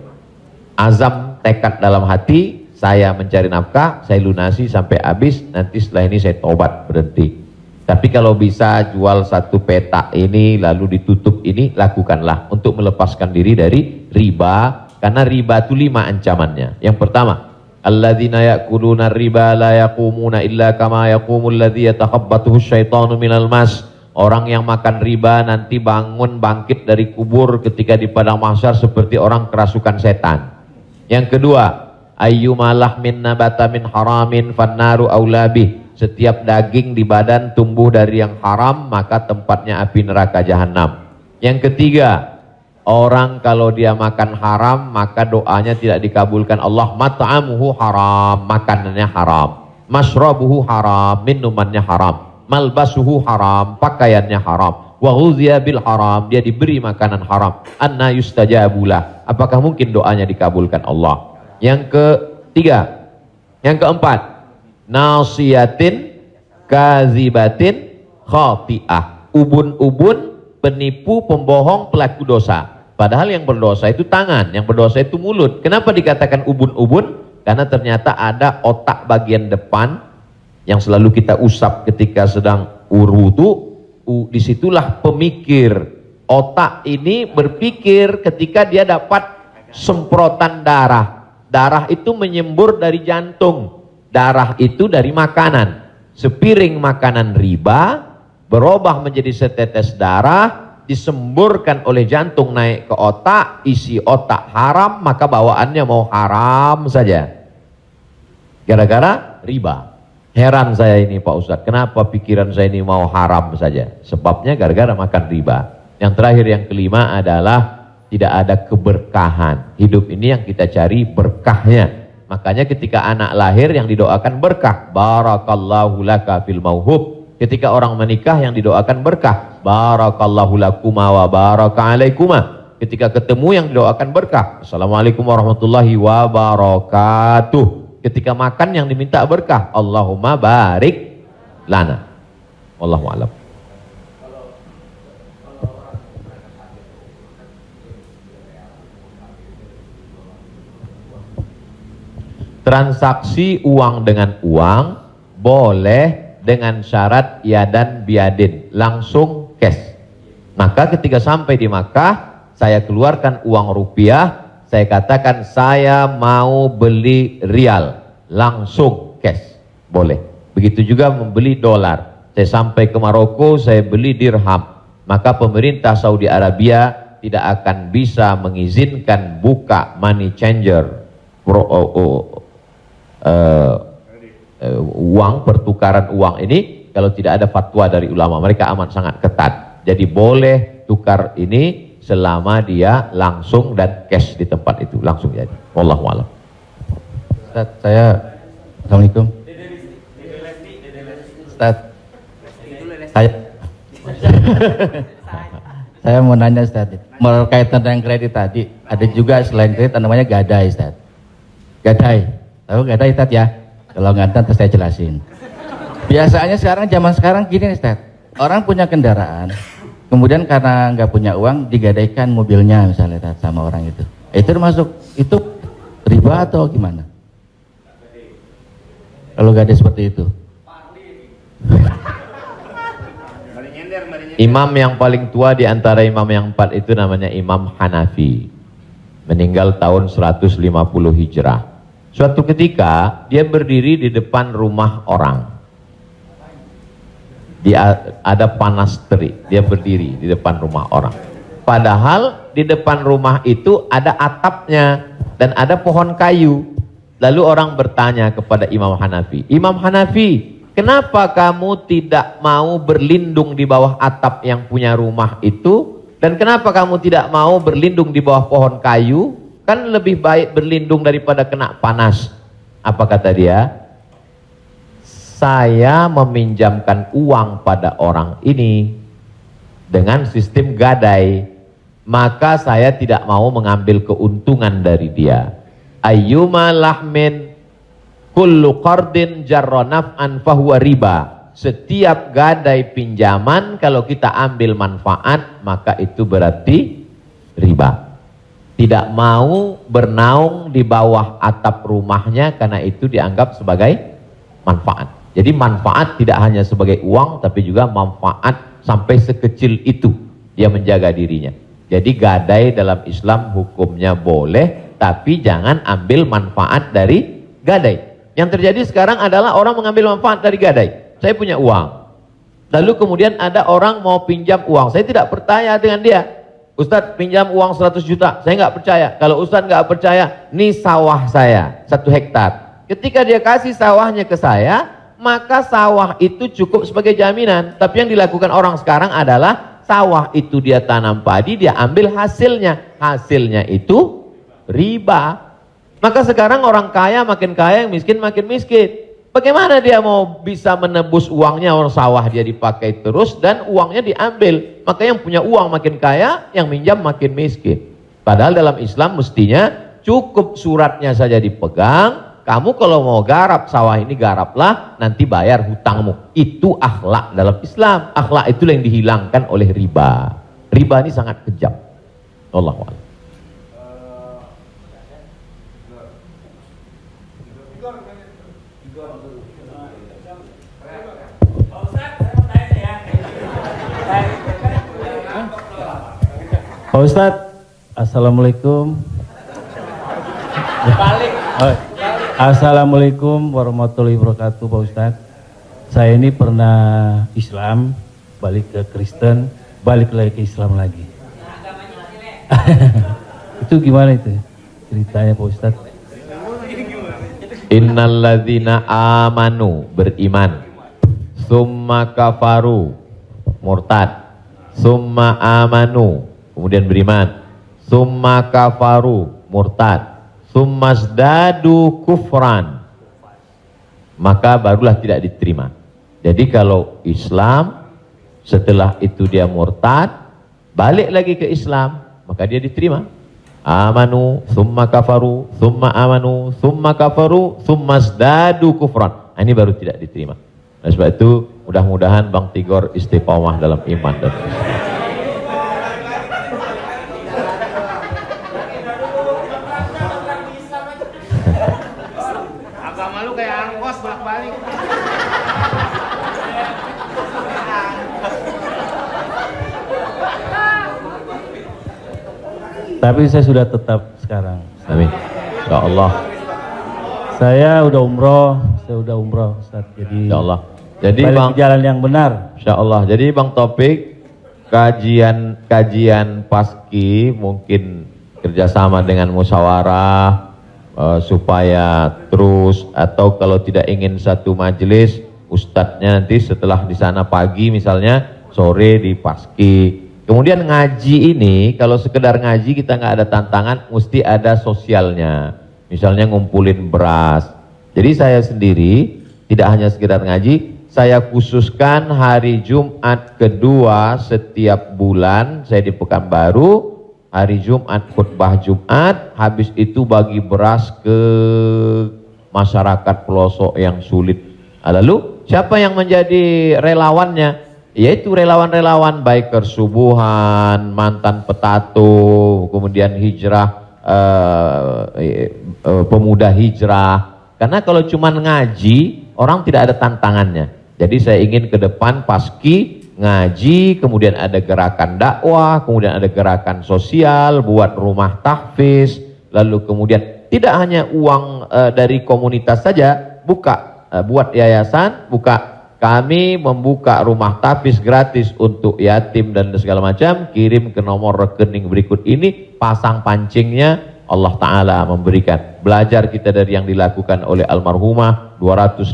Azam tekad dalam hati, saya mencari nafkah, saya lunasi sampai habis, nanti setelah ini saya tobat berhenti. Tapi kalau bisa jual satu petak ini lalu ditutup ini, lakukanlah untuk melepaskan diri dari riba, karena riba itu 5 ancamannya. Yang pertama, alladzina ya'kuluna riba la yaqumuna illa kama yaqumul ladzi yatakhabbathu syaitanu minal mas. Orang yang makan riba nanti bangun bangkit dari kubur ketika di padang mahsyar seperti orang kerasukan setan. Yang kedua, ayyuma lahmin nabata min haramin fannaru aulabih. Setiap daging di badan tumbuh dari yang haram, maka tempatnya api neraka jahanam. Yang ketiga, orang kalau dia makan haram, maka doanya tidak dikabulkan Allah. Mat'amuhu haram, makanannya haram. Mashrabuhu haram, minumannya haram. Malbasuhu haram, pakaiannya haram. Wa ghuziya bil haram, dia diberi makanan haram. Anna yustajabulah, apakah mungkin doanya dikabulkan Allah? Yang ketiga, yang keempat, nasiyatin kazibatin khati'ah. Ubun-ubun, penipu, pembohong, pelaku dosa. Padahal yang berdosa itu tangan, yang berdosa itu mulut. Kenapa dikatakan ubun-ubun? Karena ternyata ada otak bagian depan yang selalu kita usap ketika sedang wudu. Disitulah pemikir. Otak ini berpikir ketika dia dapat semprotan darah. Darah itu menyembur dari jantung. Darah itu dari makanan. Sepiring makanan riba berubah menjadi setetes darah, disemburkan oleh jantung naik ke otak, isi otak haram, maka bawaannya mau haram saja. Gara-gara riba. Heran saya ini Pak Ustadz, kenapa pikiran saya ini mau haram saja? Sebabnya gara-gara makan riba. Yang terakhir, yang kelima adalah tidak ada keberkahan. Hidup ini yang kita cari berkahnya. Makanya ketika anak lahir yang didoakan berkah. Barakallahu laka fil mauhub. Ketika orang menikah yang didoakan berkah. Barakallahu lakuma wa baraka alaikuma. Ketika ketemu yang didoakan berkah. Assalamualaikum warahmatullahi wabarakatuh. Ketika makan yang diminta berkah. Allahumma barik lana. Wallahu a'lam. Transaksi uang dengan uang boleh dengan syarat yadan biadin, langsung cash. Maka ketika sampai di Makkah, saya keluarkan uang rupiah, saya katakan saya mau beli rial, langsung cash, boleh. Begitu juga membeli dolar. Saya sampai ke Maroko, saya beli dirham. Maka pemerintah Saudi Arabia tidak akan bisa mengizinkan buka money changer, uang, pertukaran uang ini kalau tidak ada fatwa dari ulama. Mereka amat sangat ketat. Jadi boleh tukar ini selama dia langsung dan cash di tempat itu, langsung jadi. Wallahu a'lam. Ustaz, Assalamualaikum. Ustaz, saya mau nanya Ustaz, berkaitan dengan kredit tadi, ada juga selain kredit namanya gadai Ustaz. Gadai, tahu gadai Ustaz ya? Kalau nggak tahu saya jelasin. Biasanya zaman sekarang gini Ustaz, orang punya kendaraan, kemudian karena nggak punya uang digadaikan mobilnya misalnya Ustaz, sama orang itu. Itu termasuk itu riba atau gimana? Kalau gadai seperti itu. Imam yang paling tua di antara imam yang 4 itu namanya Imam Hanafi. Meninggal tahun 150 Hijrah. Suatu ketika dia berdiri di depan rumah orang. Ada panas terik, dia berdiri di depan rumah orang. Padahal di depan rumah itu ada atapnya dan ada pohon kayu. Lalu orang bertanya kepada Imam Hanafi, Imam Hanafi, kenapa kamu tidak mau berlindung di bawah atap yang punya rumah itu? Dan kenapa kamu tidak mau berlindung di bawah pohon kayu? Kan lebih baik berlindung daripada kena panas. Apa kata dia? Saya meminjamkan uang pada orang ini dengan sistem gadai, maka saya tidak mau mengambil keuntungan dari dia. Ayyuma lahmin kullu qardin jarra naf'an fahuwa riba. Setiap gadai pinjaman kalau kita ambil manfaat maka itu berarti riba. Tidak mau bernaung di bawah atap rumahnya karena itu dianggap sebagai manfaat. Jadi manfaat tidak hanya sebagai uang tapi juga manfaat sampai sekecil itu dia menjaga dirinya. Jadi gadai dalam Islam hukumnya boleh, tapi jangan ambil manfaat dari gadai. Yang terjadi sekarang adalah orang mengambil manfaat dari gadai. Saya punya uang, lalu kemudian ada orang mau pinjam uang. Saya tidak percaya dengan dia. Ustadz pinjam uang 100 juta, saya nggak percaya. Kalau Ustadz nggak percaya, ini sawah saya 1 hektar. Ketika dia kasih sawahnya ke saya, maka sawah itu cukup sebagai jaminan. Tapi yang dilakukan orang sekarang adalah sawah itu dia tanam padi, dia ambil hasilnya. Hasilnya itu riba. Maka sekarang orang kaya makin kaya, yang miskin makin miskin. Bagaimana dia mau bisa menebus uangnya, orang sawah dia dipakai terus dan uangnya diambil. Maka yang punya uang makin kaya, yang minjam makin miskin. Padahal dalam Islam mestinya cukup suratnya saja dipegang. Kamu kalau mau garap sawah ini garaplah, nanti bayar hutangmu. Itu akhlak dalam Islam. Akhlak itulah yang dihilangkan oleh riba. Riba ini sangat kejam. Wallahu a'lam. Pak Ustadz, Assalamualaikum. Assalamualaikum warahmatullahi wabarakatuh Pak Ustadz. Saya ini pernah Islam, balik ke Kristen, balik lagi ke Islam lagi. Itu gimana itu ceritanya Pak Ustadz? Innalladzina amanu, beriman, summa kafaru, murtad, summa amanu, kemudian beriman, summa kafaru, murtad, summa zdadu kufran, maka barulah tidak diterima. Jadi kalau Islam, setelah itu dia murtad, balik lagi ke Islam, maka dia diterima. Amanu, summa kafaru, summa amanu, summa kafaru, summa zdadu kufran. Nah, ini baru tidak diterima. Nah, sebab itu mudah-mudahan Bang Tigor istiqomah dalam iman dan Islam. Agama lu kayak angkos bolak-balik. Tapi saya sudah tetap sekarang. Amin. Insya Allah. Saya udah umroh, Ustaz. Jadi Insya Allah. Jadi balik Bang, ke jalan yang benar. Insya Allah. Jadi Bang Taufik, kajian paski mungkin kerjasama dengan musyawarah supaya terus, atau kalau tidak ingin satu majelis, ustadznya nanti setelah di sana pagi misalnya, sore di paski. Kemudian ngaji ini, kalau sekedar ngaji kita nggak ada tantangan, mesti ada sosialnya. Misalnya ngumpulin beras. Jadi saya sendiri tidak hanya sekedar ngaji, saya khususkan hari Jumat kedua setiap bulan, saya di Pekanbaru, hari Jumat khutbah Jumat, habis itu bagi beras ke masyarakat pelosok yang sulit. Lalu siapa yang menjadi relawannya? Yaitu relawan-relawan biker subuhan, mantan petato, kemudian hijrah, pemuda hijrah. Karena kalau cuma ngaji, orang tidak ada tantangannya. Jadi saya ingin ke depan paski ngaji, kemudian ada gerakan dakwah, kemudian ada gerakan sosial, buat rumah tahfiz, lalu kemudian tidak hanya uang dari komunitas saja, buka buat yayasan, buka. Kami membuka rumah tahfiz gratis untuk yatim dan segala macam, kirim ke nomor rekening berikut ini, pasang pancingnya, Allah Ta'ala memberikan. Belajar kita dari yang dilakukan oleh almarhumah, 250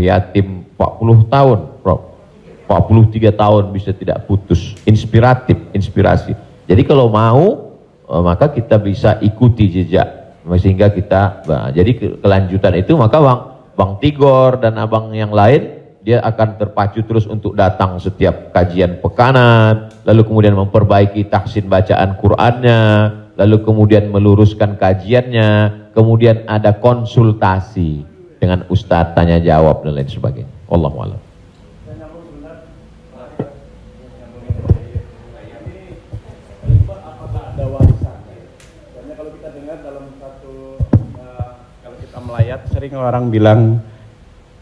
yatim 40 tahun, 43 tahun bisa tidak putus. Inspiratif, inspirasi. Jadi kalau mau, maka kita bisa ikuti jejak, sehingga kita, jadi kelanjutan itu, maka Bang Tigor dan abang yang lain, dia akan terpacu terus untuk datang setiap kajian pekanan, lalu kemudian memperbaiki tahsin bacaan Qur'annya, lalu kemudian meluruskan kajiannya, kemudian ada konsultasi dengan ustadz, tanya jawab dan lain sebagainya. Wallahu a'lam. Apakah ada warisan? Karena kalau kita dengar dalam satu, kalau kita melayat, sering orang bilang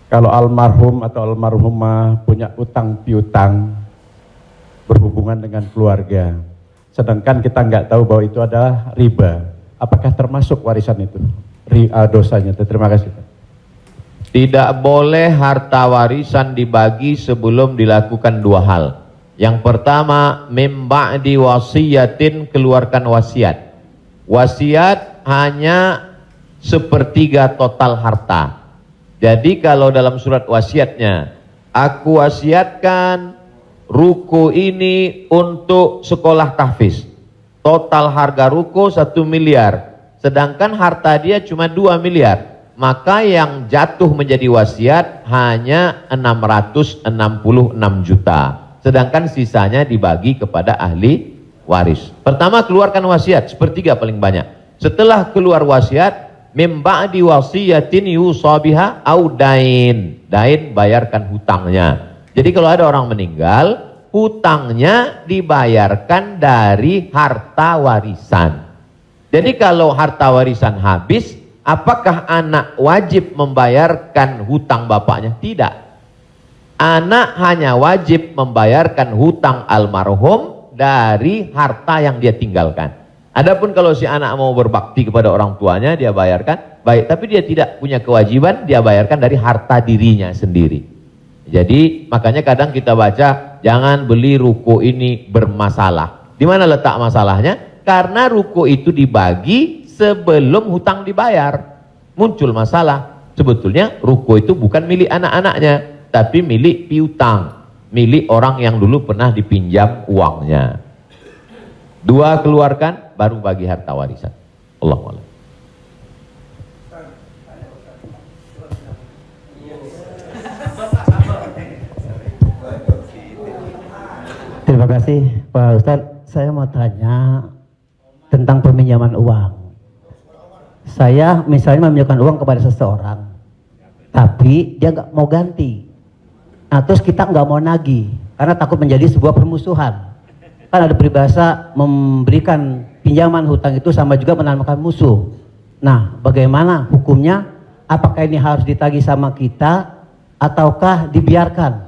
kalau almarhum atau almarhumah punya utang piutang berhubungan dengan keluarga, sedangkan kita nggak tahu bahwa itu adalah riba. Apakah termasuk warisan itu dosanya? Terima kasih. Tidak boleh harta warisan dibagi sebelum dilakukan dua hal. Yang pertama, mim ba'di wasiyatin, keluarkan wasiat. Wasiat hanya sepertiga total harta. Jadi kalau dalam surat wasiatnya, aku wasiatkan ruko ini untuk sekolah tahfiz. Total harga ruko 1 miliar. Sedangkan harta dia cuma 2 miliar. Maka yang jatuh menjadi wasiat hanya 666 juta. Sedangkan sisanya dibagi kepada ahli waris. Pertama, keluarkan wasiat, sepertiga paling banyak. Setelah keluar wasiat, mim ba'di wasiyatin yusabiha au dain. Dain, bayarkan hutangnya. Jadi kalau ada orang meninggal, hutangnya dibayarkan dari harta warisan. Jadi kalau harta warisan habis, apakah anak wajib membayarkan hutang bapaknya? Tidak. Anak hanya wajib membayarkan hutang almarhum dari harta yang dia tinggalkan. Adapun kalau si anak mau berbakti kepada orang tuanya, dia bayarkan, baik, tapi dia tidak punya kewajiban, dia bayarkan dari harta dirinya sendiri. Jadi makanya kadang kita baca, jangan beli ruko ini bermasalah. Di mana letak masalahnya? Karena ruko itu dibagi sebelum hutang dibayar. Muncul masalah. Sebetulnya ruko itu bukan milik anak-anaknya, tapi milik piutang. milik orang yang dulu pernah dipinjam uangnya. 2 keluarkan, baru bagi harta warisan. Allahu a'lam. Terima kasih Pak Ustadz. Saya mau tanya tentang peminjaman uang. Saya misalnya meminjamkan uang kepada seseorang, tapi dia nggak mau ganti. Nah terus kita nggak mau nagih karena takut menjadi sebuah permusuhan. Kan ada peribahasa memberikan pinjaman hutang itu sama juga menanamkan musuh. Nah bagaimana hukumnya? Apakah ini harus ditagih sama kita ataukah dibiarkan?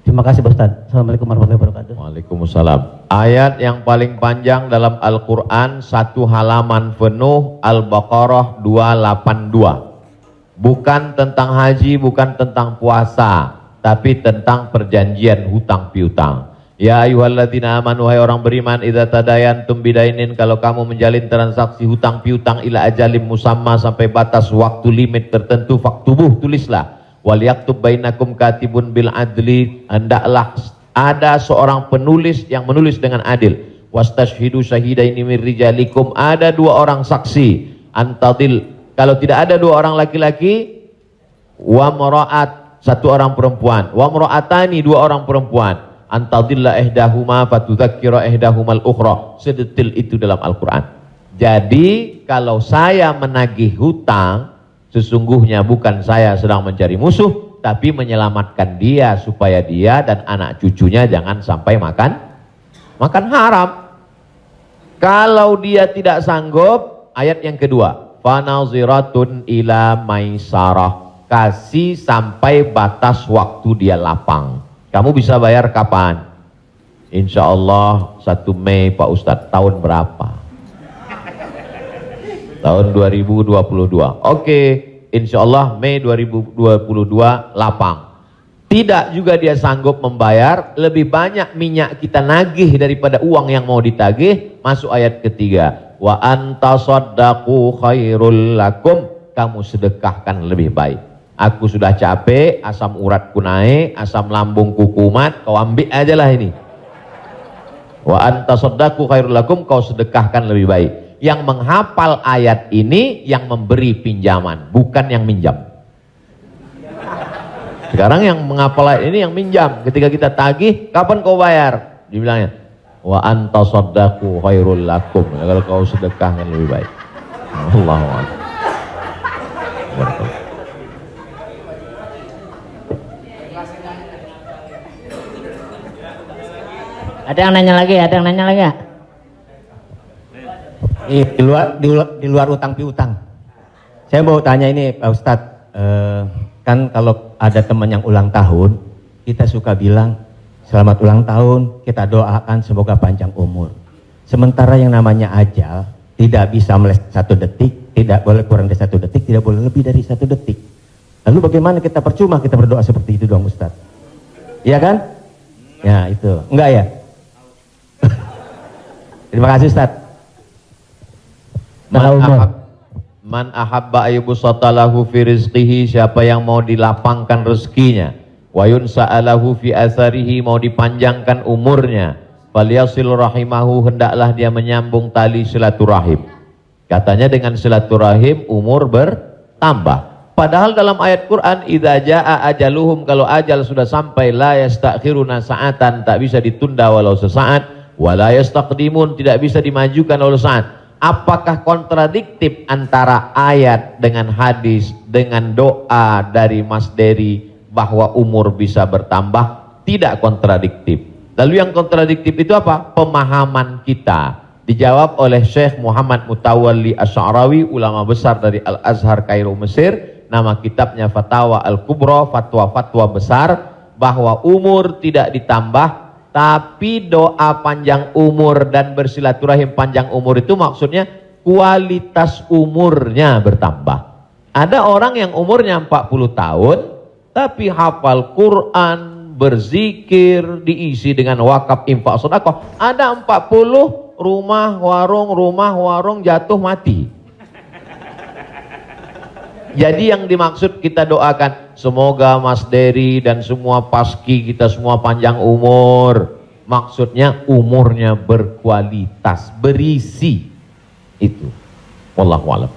Terima kasih Pak Ustadz. Assalamualaikum warahmatullahi wabarakatuh. Waalaikumsalam. Ayat yang paling panjang dalam Al-Quran, 1 halaman penuh, Al-Baqarah 282. Bukan tentang haji, bukan tentang puasa, tapi tentang perjanjian hutang piutang. Ya ayyuhalladzina amanu, hai orang beriman, idza tadayantum bidainin, kalau kamu menjalin transaksi hutang piutang ila ajalim musamma, sampai batas waktu limit tertentu, faktubuh, tulislah. Wal yaktub bainakum katibun bil adli, hendaklah ada seorang penulis yang menulis dengan adil. Wastashhidu syahidaini min rijalikum, ada 2 orang saksi. Antadil, kalau tidak ada 2 orang laki-laki, wa maraat, 1 orang perempuan, wa maraatani, 2 orang perempuan, antadilla ihdahuma fatudzakkira ihdahumal ukhra. Sedetil itu dalam Al-Qur'an. Jadi kalau saya menagih hutang, sesungguhnya bukan saya sedang mencari musuh, tapi menyelamatkan dia supaya dia dan anak cucunya jangan sampai makan haram. Kalau dia tidak sanggup, ayat yang kedua, fanaziratun ila maisarah, kasih sampai batas waktu dia lapang. Kamu bisa bayar kapan? Insya Allah 1 Mei Pak Ustadz. Tahun berapa? Tahun 2022. Oke, insya Allah Mei 2022 lapang. Tidak juga dia sanggup membayar, lebih banyak minyak kita nagih daripada uang yang mau ditagih. Masuk ayat ketiga. Wa antasaddaqu khairul lakum, kamu sedekahkan lebih baik. Aku sudah capek, asam uratku naik, asam lambungku kumat, kau ambil aja lah ini. Wa antasaddaqu khairul lakum, kau sedekahkan lebih baik. Yang menghafal ayat ini yang memberi pinjaman, bukan yang minjam. Sekarang yang menghafal ayat ini yang minjam. Ketika kita tagih, kapan kau bayar? Dibilangnya, wa anta saddaku khairul lakum, kalau kau sedekahkan lebih baik. Allahu akbar. Ada yang nanya lagi? Ada yang nanya lagi ya? Di luar utang piutang. Saya mau tanya ini Pak Ustadz, kan kalau ada teman yang ulang tahun, kita suka bilang selamat ulang tahun, kita doakan semoga panjang umur. Sementara yang namanya ajal tidak bisa meleset 1 detik, tidak boleh kurang dari 1 detik, tidak boleh lebih dari 1 detik. Lalu bagaimana kita percuma kita berdoa seperti itu dong Ustadz? Iya kan? Ya itu, enggak ya? Terima kasih Ustadz. Man ahabba ayyubsatalahu fi rizqihi, siapa yang mau dilapangkan rezekinya, wa yunsa'alahu fi atharihi, mau dipanjangkan umurnya, falyasil rahimahu, hendaklah dia menyambung tali silaturahim. Katanya dengan silaturahim umur bertambah. Padahal dalam ayat Quran, idza jaa ajaluhum, kalau ajal sudah sampai, la yastakhiruna sa'atan, tak bisa ditunda walau sesaat, wa la yastaqdimun, tidak bisa dimajukan walau saat. Apakah kontradiktif antara ayat dengan hadis dengan doa dari Mas Dery bahwa umur bisa bertambah? Tidak kontradiktif. Lalu yang kontradiktif itu apa? Pemahaman kita. Dijawab oleh Syekh Muhammad Mutawalli Asy'arawi, ulama besar dari Al-Azhar Kairo Mesir. Nama kitabnya Fatawa Al-Kubra, fatwa-fatwa besar, bahwa umur tidak ditambah, tapi doa panjang umur dan bersilaturahim panjang umur itu maksudnya kualitas umurnya bertambah. Ada orang yang umurnya 40 tahun tapi hafal Quran, berzikir, diisi dengan wakaf, infak, sedekah. Ada 40 rumah warung jatuh mati. Jadi yang dimaksud kita doakan, semoga Mas Dery dan semua paski kita semua panjang umur. Maksudnya umurnya berkualitas, berisi. Itu. Wallahu a'lam.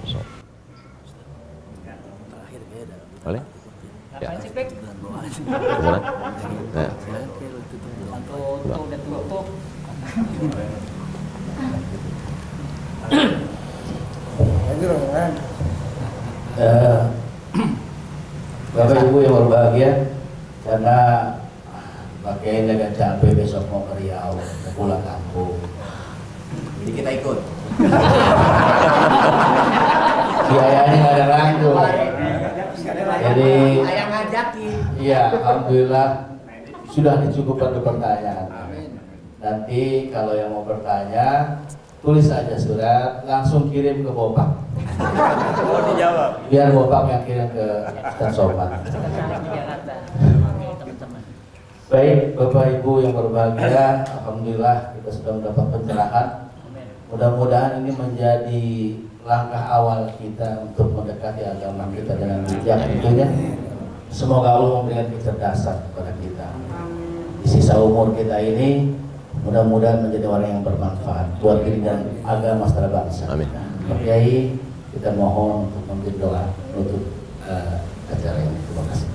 Boleh? Ya. Gimana? Nah. Bapak Ibu yang berbahagia, karena Pak Kiai agak capek besok mau ke Riau, mau pulang kampung. Jadi kita ikut. Biayanya nggak ada lain tuh. Jadi, Ayang ngajakin. iya, alhamdulillah sudah dicukupkan untuk pertanyaan. Nanti kalau yang mau bertanya, tulis saja surat, langsung kirim ke Bopak. Oh, dijawab. Biar Bopak yang kirim ke Ustaz Somad. Baik, Bapak Ibu yang berbahagia, alhamdulillah kita sudah mendapat pencerahan. Mudah-mudahan ini menjadi langkah awal kita untuk mendekati agama kita dengan bijak tentunya. Semoga Allah memberikan kecerdasan kepada kita. Di sisa umur kita ini, mudah-mudahan menjadi orang yang bermanfaat buat diri dan agama secara bangsa. Amin. Pak Kiai, kita mohon untuk memberi doa untuk acara ini. Terima kasih.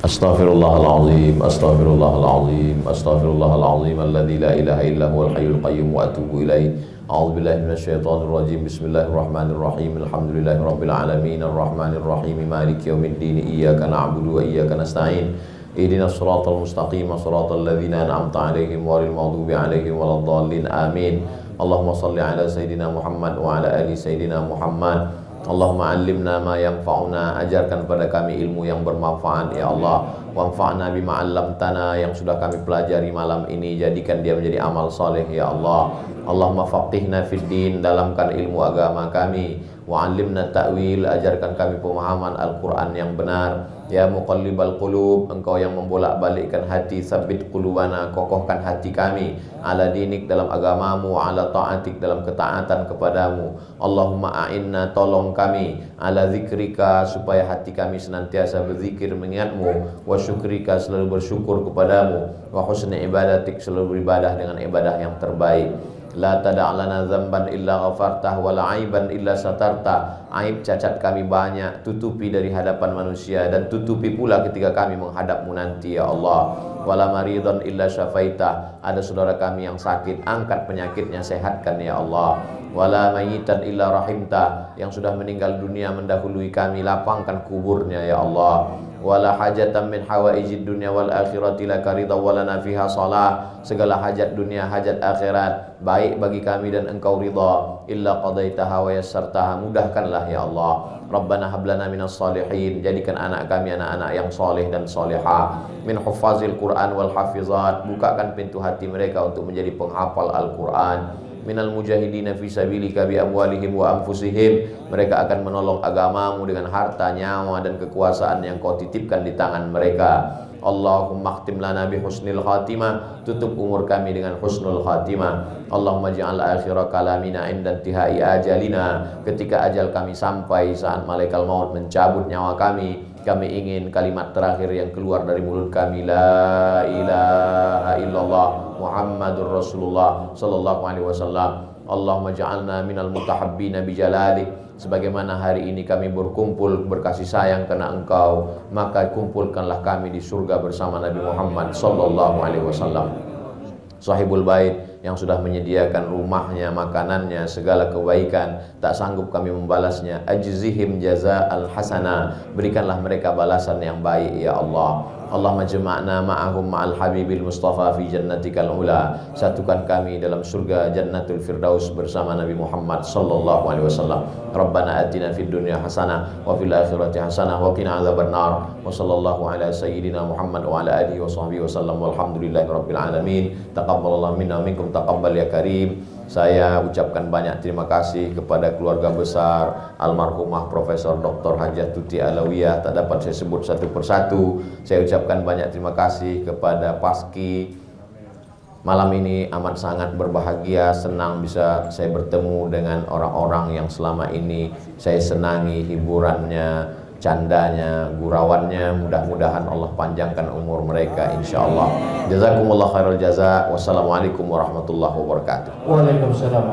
Astaghfirullahaladzim, astaghfirullahaladzim, astaghfirullahaladzim, alladzi la ilaha illa huwal hayyul qayyum wa atubu ilaih. A'udzubillahi minasyaitonir rajim. Bismillahirrahmanirrahim. Alhamdulillahirabbil alamin, arrahmanir rahim, maliki yaumiddin. Iyyaka na'budu wa iyyaka nasta'in. Ihdinas siratal mustaqim, siratal ladzina an'amta 'alaihim ghairil maghdubi 'alaihim waladdallin. Amin. Allahumma shalli ala sayidina Muhammad wa ala ali sayidina Muhammad. Allahumma 'allimna ma yanfa'una, ajarkan pada kami ilmu yang bermanfaat ya Allah. Wanfa'na bima 'allamtana, yang sudah kami pelajari malam ini jadikan dia menjadi amal saleh ya Allah. Allahumma faqihna fid din, dalamkan ilmu agama kami. Wa 'allimna ta'wil, ajarkan kami pemahaman Al-Qur'an yang benar. Ya muqallibal qulub, engkau yang membolak-balikkan hati, sabbit qulubana, kokohkan hati kami ala dinik, dalam agamamu, ala ta'atik, dalam ketaatan kepadamu. Allahumma a'inna, tolong kami ala zikrika, supaya hati kami senantiasa berzikir mengingatmu, wa syukrika, selalu bersyukur kepadamu, wa husni ibadatik, selalu beribadah dengan ibadah yang terbaik. La tada'lana zamban illa ghafartah, wa la aiban illa satartah. Aib cacat kami banyak, tutupi dari hadapan manusia, dan tutupi pula ketika kami menghadapmu nanti ya Allah. Wala maridhan illa syafaitah, ada saudara kami yang sakit, angkat penyakitnya, sehatkan ya Allah. Wala mayitan illa rahimta, yang sudah meninggal dunia mendahului kami, lapangkan kuburnya ya Allah. Wala hajatan min hawaijid dunya wal akhirati laka ridha walana fiha salah, segala hajat dunia hajat akhirat baik bagi kami dan engkau ridha, illa qadaitaha wa yassartaha, mudahkanlah ya Allah. Rabbana hablana minas salihin, jadikan anak kami anak-anak yang soleh dan solehah, min huffazil Quran wal hafizat, bukakan pintu hati mereka untuk menjadi penghafal Al-Quran. Minal mujahidina fi sabilika bi amwalihim wa anfusihim, mereka akan menolong agamamu dengan harta, nyawa dan kekuasaan yang kau titipkan di tangan mereka. Allahumma khtim lana bi husnil khatimah, tutup umur kami dengan husnul khatimah. Allahumma ja'al akhira kalamina inda intihai ajalina, ketika ajal kami sampai, saat malaikat maut mencabut nyawa kami ingin kalimat terakhir yang keluar dari mulut kami, la ilaha illallah Muhammadur Rasulullah sallallahu alaihi wasallam. Allahumma ja'alna minal mutahabbina bijalalik, sebagaimana hari ini kami berkumpul berkasih sayang karena engkau, maka kumpulkanlah kami di surga bersama Nabi Muhammad sallallahu alaihi wasallam. Sahibul bait yang sudah menyediakan rumahnya, makanannya, segala kebaikan, tak sanggup kami membalasnya. Ajzihim jaza'al hasanah, berikanlah mereka balasan yang baik ya Allah. Allahumma jama'na ma'ahum ma'al habibil mustafa fi jannatikal ula, satukan kami dalam surga jannatul firdaus bersama Nabi Muhammad sallallahu alaihi wasallam. Rabbana atina fid dunya hasanah wa fil akhirati hasanah wa qina adzabannar. Wa sallallahu ala sayyidina Muhammad wa ala alihi wa sahbihi wasallam, walhamdulillahi rabbil alamin. Taqabbalallahu minna minkum taqabbal ya karim. Saya ucapkan banyak terima kasih kepada keluarga besar almarhumah Profesor Dr. Hajah Tuti Alawiyah, tak dapat saya sebut satu persatu. Saya ucapkan banyak terima kasih kepada Paski. Malam ini amat sangat berbahagia, senang bisa saya bertemu dengan orang-orang yang selama ini saya senangi hiburannya, candanya, gurauannya, mudah-mudahan Allah panjangkan umur mereka insyaallah. Jazakumullah khairal jaza. Wassalamualaikum warahmatullahi wabarakatuh. Waalaikumsalam.